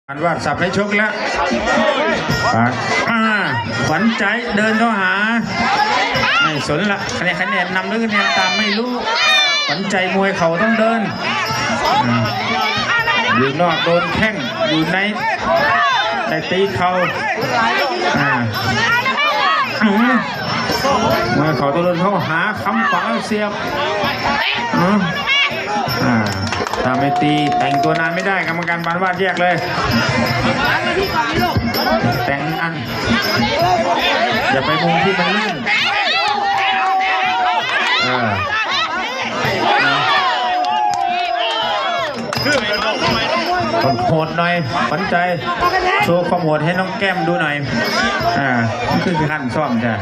อันว่าสับให้ชกแล้วขวัญใจเดินเข้าหาไม่สนละคะแนนนำหรือคะแนนตามไม่รู้ขวัญใจมวยเขาต้องเดินอยู่นอกโดนแข้งอยู่ในแต่ตีเข่ามวยเขาต้องเดินเข้าหาคำฝังเสียบถ้าไม่ตีแต่งตัวนานไม่ได้กรรมการบานวาดแยกเลยแต่งอันอย่าไปมุมที่มันลื่นโหดหน่อยฝันใจโชว์ความโหดให้น้องแก้มดูหน่อยคือขั้นซ่อมจ้ะ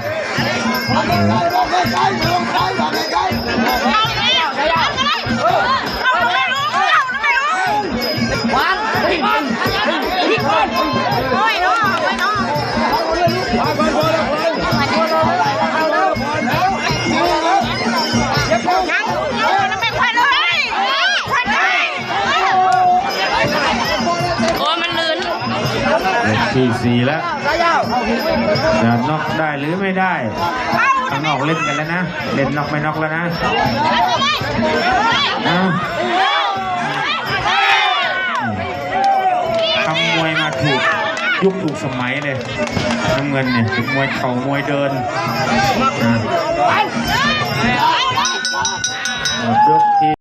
ที่4แล้วจะน็อกได้หรือไม่ได้ข้างนอกเล่นกันแล้วนะเล่นน็อกไม่น็อกแล้วนะทำมวยมาถูกยุคถูกสมัยเลยน้ำเงินเนี่ยมวยเข่ามวยเดินยกที่